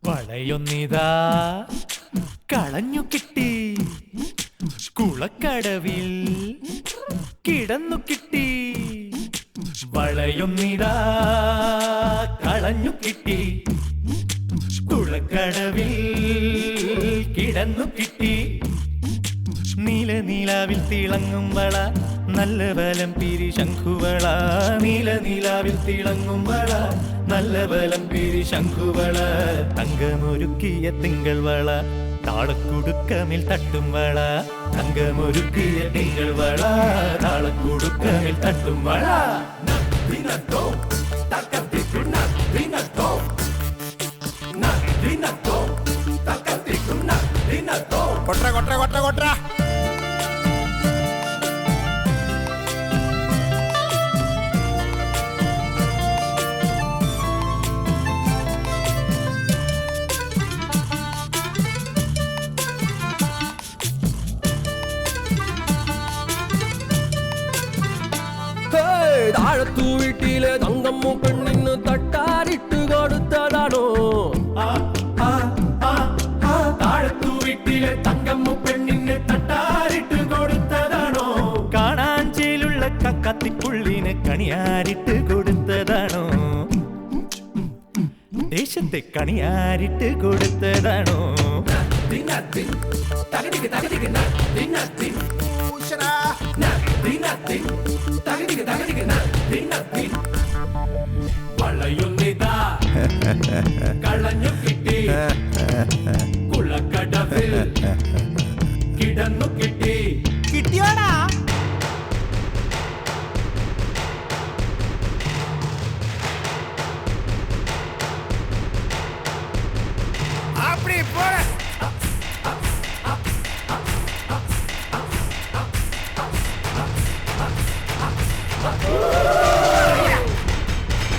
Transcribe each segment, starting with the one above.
വളയൊന്നിതാ കളഞ്ഞു കിട്ടി, കുളക്കടവിൽ കിടന്നു കിട്ടി. വളയൊന്നിതാ കളഞ്ഞു കിട്ടി, കുളക്കടവിൽ കിടന്നു കിട്ടി. നീലനിലാവിൽ തിളങ്ങും വള, നല്ല ബലം പിരി ശംഖുവള. നീലനിലാവിൽ തിളങ്ങും വള, നല്ല ബലം പിരി ശംഖുവള. തങ്കമൊരുക്കിയ തിങ്കൾ വള, താളക്കുടുക്കമിൽ തട്ടും വള. തങ്കമൊരുക്കിയ തിങ്കൾ വള, താളക്കുടുക്കമിൽ തട്ടും വള. കൊട്ര കൊട്ര കൊട്ര കൊട്ര. താഴത്തു വീട്ടിലെ തങ്കമ്മു പെണ്ണിന് തട്ടാരിട്ട് കൊടുത്തതാണോ? താഴത്തു വീട്ടിലെ തങ്കമ്മു പെണ്ണിന് തട്ടാരിട്ട് കൊടുത്തതാണോ? കാണാഞ്ചേലുള്ള കക്കത്തിക്കുള്ളിന് കണിയാരിട്ട് കൊടുത്തതാണോ? ദേശത്തെ കണിയാരിട്ട് കൊടുത്തതാണോ? വളയൊന്നിതാ കളഞ്ഞു കിട്ടി, കുളക്കടവിൽ കിടന്നു കിട്ടി. കിട്ടിയോടാ? அப்படி போற.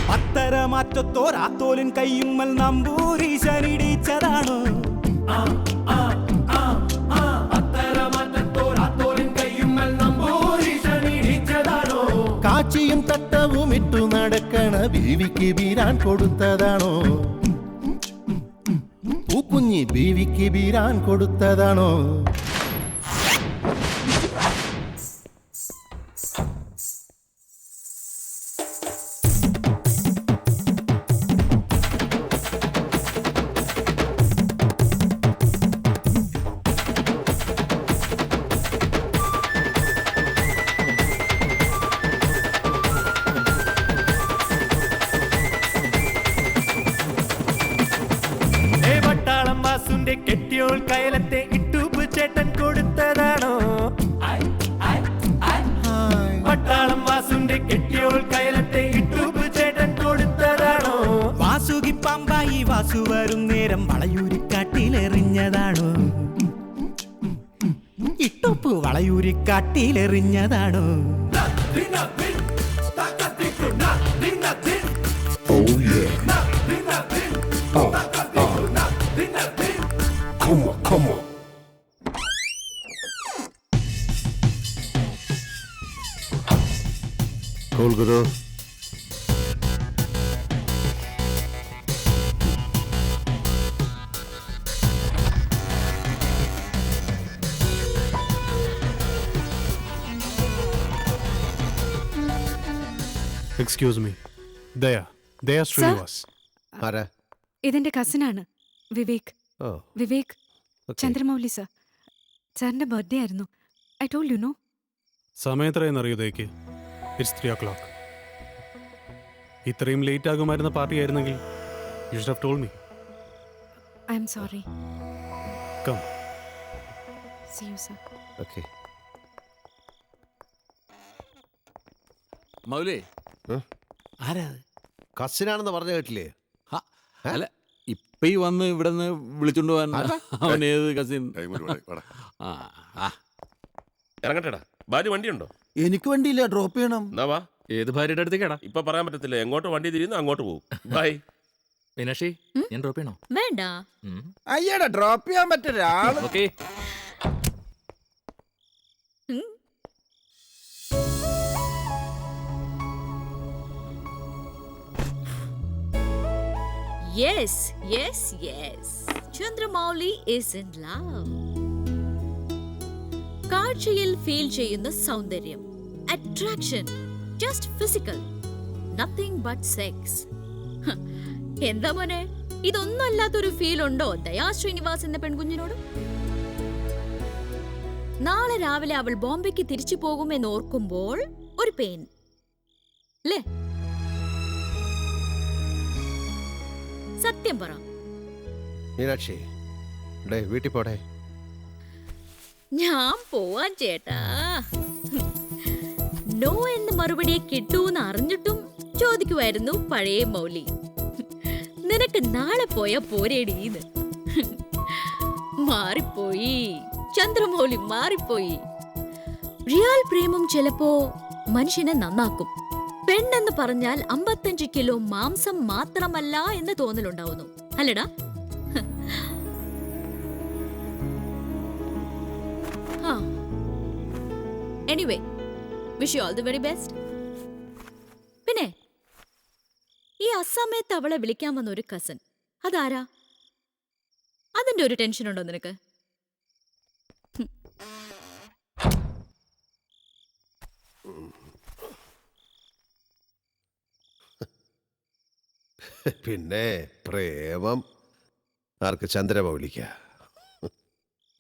പത്തരമാറ്റത്തോരാത്തോലും കയ്യുമ്മൽ നമ്പൂരീശനിടിച്ചതാണോ? കാച്ചിയും തട്ടവും ഇട്ടു നടക്കണ ബീവിക്ക് ബീരാൻ കൊടുത്തതാണോ? പൂക്കുഞ്ഞി ബീവിക്ക് ബീരാൻ കൊടുത്തതാണോ? കെട്ടിയോൾ കയലത്തെ ഇട്ടൂപ്പ് ചേട്ടൻ കൊടുത്തതാണോ? പട്ടാളം വാസുന്റെ കെട്ടിയോൾ കയലത്തെ ഇട്ടൂപ്പ് ചേട്ടൻ കൊടുത്തതാണോ? വാസുകി പാമ്പായി വാസു വരും നേരം വളയൂരിക്കാട്ടിലെറിഞ്ഞതാണോ? ഇട്ടുപ്പ് വളയൂരിക്കാട്ടിലെറിഞ്ഞതാണോ? Come on. Cool, Guru. Excuse me. Daya Srinivas. ആരാ? ഇതെന്റെ കസിനാണ് വിവേക്. ഓ, വിവേക്, okay. ചന്ദ്രമൗലി സർ. സാറിന്റെ ബർത്ത്ഡേ ആയിരുന്നു. I told you no. സമയം എത്രയെന്നറിയോ ദയക്ക്? It's 3 o'clock. ഇത്രയും ലേറ്റ് ആകുമായിരുന്ന പാർട്ടി ആയിരുന്നെങ്കിൽ you should have told me. I am sorry. Come. See you sir. Okay. മൗലേ, ആരാ? കസിനാണെന്ന് പറഞ്ഞ കേട്ടില്ലേ? അല്ല ഇപ്പൊ ഈ വന്ന് ഇവിടെ നിന്ന് വിളിച്ചോണ്ട് പോവാൻ അവൻ ഏത് കസിൻ? ഇറങ്ങട്ടെടാ. ഭാര്യ വണ്ടിയുണ്ടോ? എനിക്ക് വണ്ടിയില്ല, ഡ്രോപ്പ് ചെയ്യണം. എന്നാ വാ. ഏത് ഭാര്യയുടെ അടുത്തേക്കാടാ? ഇപ്പൊ പറയാൻ പറ്റത്തില്ല, എങ്ങോട്ട് വണ്ടി തിരിയുന്നു അങ്ങോട്ട് പോകും. ബൈ. മീനാക്ഷി, ഞാൻ ഡ്രോപ്പ് ചെയ്യണോ? വേണ്ട. അയ്യടാ, ഡ്രോപ്പ് ചെയ്യാൻ പറ്റൊരാള്. Okay. Yes, yes, yes. Chandramouli is in love. കാഴ്ചയിൽ ഫീൽ ചെയ്യുന്ന സൗന്ദര്യം, attraction, just physical, nothing but sex. എന്താ മോനെ, ഇതൊന്നും അല്ലാത്തൊരു ഫീൽ ഉണ്ടോ ദയാ ശ്രീനിവാസ് എന്ന പെൺകുഞ്ഞിനോട്? നാളെ രാവിലെ അവൾ ബോംബെക്ക് തിരിച്ചു പോകുമെന്ന് ഓർക്കുമ്പോൾ ഒരു പെയിൻ അല്ലേ? സത്യം പറ മീനാക്ഷി, വീട്ടിൽ പോടെ. ഞാൻ പോവാൻ ചേട്ടാ. നോ എന്ന് മറുപടിയെ കിട്ടൂന്ന് അറിഞ്ഞിട്ടും ചോദിക്കുമായിരുന്നു പഴയ മൗലി. നിനക്ക് നാളെ പോയാ പോരേടീന്ന്. മാറിപ്പോയി ചന്ദ്രമൗലി, മാറിപ്പോയി. റിയൽ പ്രേമം ചിലപ്പോ മനുഷ്യനെ നന്നാക്കും. പെണ്ണെന്ന് പറഞ്ഞാൽ 55 കിലോ മാംസം മാത്രമല്ല എന്ന് തോന്നലുണ്ടാവുന്നു, അല്ലടാ? Anyway, wish you all the very best. പിന്നെ ഈ അസമയത്ത് അവളെ വിളിക്കാൻ വന്ന ഒരു കസൻ, അതാരാ? അതിന്റെ ഒരു ടെൻഷൻ ഉണ്ടോ നിനക്ക്? പിന്നെ പ്രേമം ആർക്ക്? ചന്ദ്രമൗലിക്ക.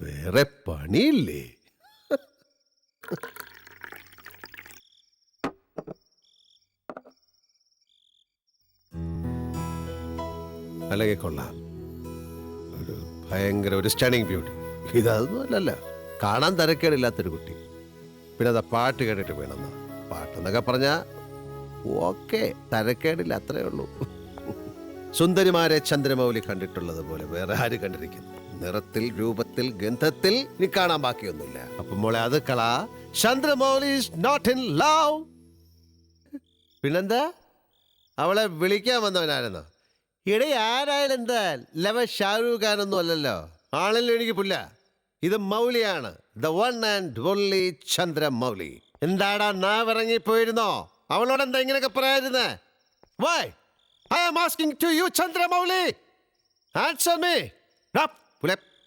വേറെ പണിയില്ലേ? അല്ലെങ്കിൽ കൊള്ളാം, ഒരു ഭയങ്കര ഒരു സ്റ്റണിങ് ബ്യൂട്ടി. ഇതൊന്നും അല്ലല്ല, കാണാൻ തരക്കേടില്ലാത്തൊരു കുട്ടി. പിന്നെ അതാ പാട്ട് കേട്ടിട്ട് വേണമെന്ന്. പാട്ടെന്നൊക്കെ പറഞ്ഞാ ഓക്കെ, തരക്കേടില്ല, അത്രേ ഉള്ളൂ. സുന്ദരിമാരെ ചന്ദ്രമൗലി കണ്ടിട്ടുള്ളത് പോലെ വേറെ ആര് കണ്ടിരിക്കുന്നു? നിറത്തിൽ, രൂപത്തിൽ, ഗന്ധത്തിൽ ഇനി കാണാൻ ബാക്കിയൊന്നുമില്ല. അപ്പൊ മോളെ അത് കളാ. Chandramouli is not in love. പിന്നെന്താ, അവളെ വിളിക്കാൻ വന്നവനായിരുന്നോ? ഇട ആരായാലും എന്താ, ലവ ഷാരൂഖ് ഖാനൊന്നും അല്ലല്ലോ. ആളല്ലോ എനിക്ക് പുല്ല. ഇത് മൗലിയാണ്, the one and only Chandramouli. എന്താടാ നാവിറങ്ങിപ്പോയിരുന്നോ? അവളോട് എന്താ ഇങ്ങനെയൊക്കെ പറയായിരുന്നേ? Why? I am asking to you, Chandramouli. Answer me.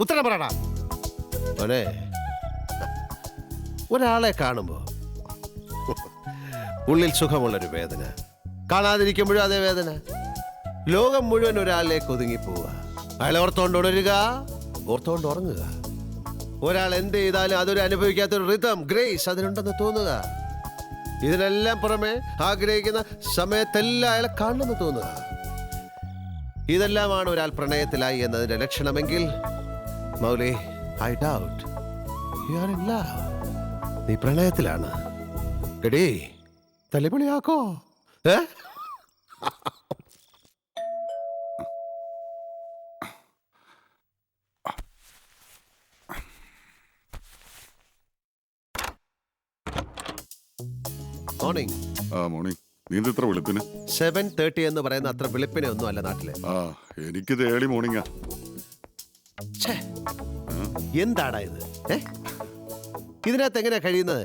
ഉത്തരം പറയടാ. മോനെ, ഒരാളെ കാണുമ്പോ ഉള്ളിൽ സുഖമുള്ളൊരു വേദന, കാണാതിരിക്കുമ്പോഴും അതേ വേദന. ലോകം മുഴുവൻ ഒരാളിലേക്ക് ഒതുങ്ങിപ്പോവുക. അയാളെ ഓർത്തോണ്ട് ഉണരുക, ഓർത്തോണ്ട് ഉറങ്ങുക. ഒരാൾ എന്ത് ചെയ്താലും അതൊരു അനുഭവിക്കാത്തൊരു റിതം, ഗ്രേസ് അതിനുണ്ടെന്ന് തോന്നുക. ഇതിനെല്ലാം പുറമെ ആഗ്രഹിക്കുന്ന സമയത്തെല്ലാം അയാളെ കാണണമെന്ന് തോന്നുക. ഇതെല്ലാമാണ് ഒരാൾ പ്രണയത്തിലായി എന്നതിന്റെ ലക്ഷണമെങ്കിൽ Mouli, I doubt you are in love. നീ പ്രണയത്തിലാണ്. എടീ, തല്ലിപ്പൊളിയാക്കോ? മോർണിംഗ്. മോർണിംഗ്. നീ ഇത്ര വെളുപ്പിന്? 7:30 എന്ന് പറയുന്ന അത്ര വെളുപ്പിനെ ഒന്നും അല്ല നാട്ടില്. എനിക്കിത് ഏർലി മോർണിംഗാ. എന്താടാ ഇത്? ഇതിനകത്ത് എങ്ങനെയാ കഴിയുന്നത്?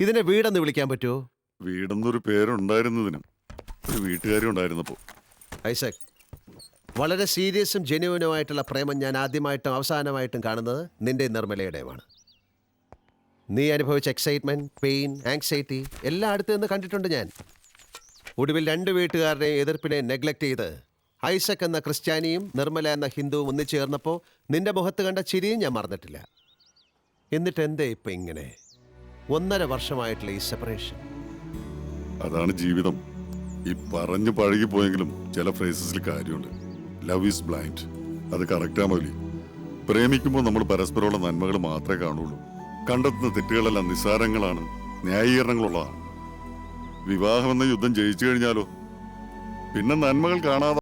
ഇതിനെ വീടെന്ന് വിളിക്കാൻ പറ്റുമോ? വീടെന്നൊരു പേരുണ്ടായിരുന്നതിനും ഒരു വീട്ടുകാരും ഉണ്ടായിരുന്നപ്പോ. ഐസക്, വളരെ സീരിയസും ജെന്യുവനുമായിട്ടുള്ള പ്രേമം ഞാൻ ആദ്യമായിട്ടും അവസാനമായിട്ടും കാണുന്നത് നിന്റെ നിർമ്മലയുടെയുമാണ്. നീ അനുഭവിച്ച എക്സൈറ്റ്മെന്റ്, പെയിൻ, ആങ്സൈറ്റി എല്ലാം അടുത്ത് നിന്ന് കണ്ടിട്ടുണ്ട് ഞാൻ. ഒടുവിൽ 2 വീട്ടുകാരുടെയും എതിർപ്പിനെ നെഗ്ലക്ട് ചെയ്ത് ഐസക് എന്ന ക്രിസ്ത്യാനിയും നിർമ്മല എന്ന ഹിന്ദുവും ഒന്നിച്ചു ചേർന്നപ്പോൾ നിന്റെ മുഖത്ത് കണ്ട ചിരിയും ഞാൻ മറന്നിട്ടില്ല. എന്നിട്ട് എന്തേ ഇപ്പൊ ഇങ്ങനെ 1.5 വർഷമായിട്ടുള്ള ഈ സെപ്പറേഷൻ? അതാണ് ജീവിതം. ഈ പറഞ്ഞു പഴകിപ്പോയെങ്കിലും ചില ഫ്രേസസിൽ കാര്യമുണ്ട്. Love is blind. അത് കറക്റ്റാ മൗലി. പ്രേമിക്കുമ്പോൾ നമ്മൾ പരസ്പരമുള്ള നന്മകൾ മാത്രമേ കാണുള്ളൂ. കണ്ടെത്തുന്ന തെറ്റുകളെല്ലാം നിസ്സാരങ്ങളാണ്, ന്യായീകരണങ്ങളുള്ളതാണ്. വിവാഹമെന്ന യുദ്ധം ജയിച്ചു കഴിഞ്ഞാലോ പിന്നെ നന്മകൾ കാണാതെ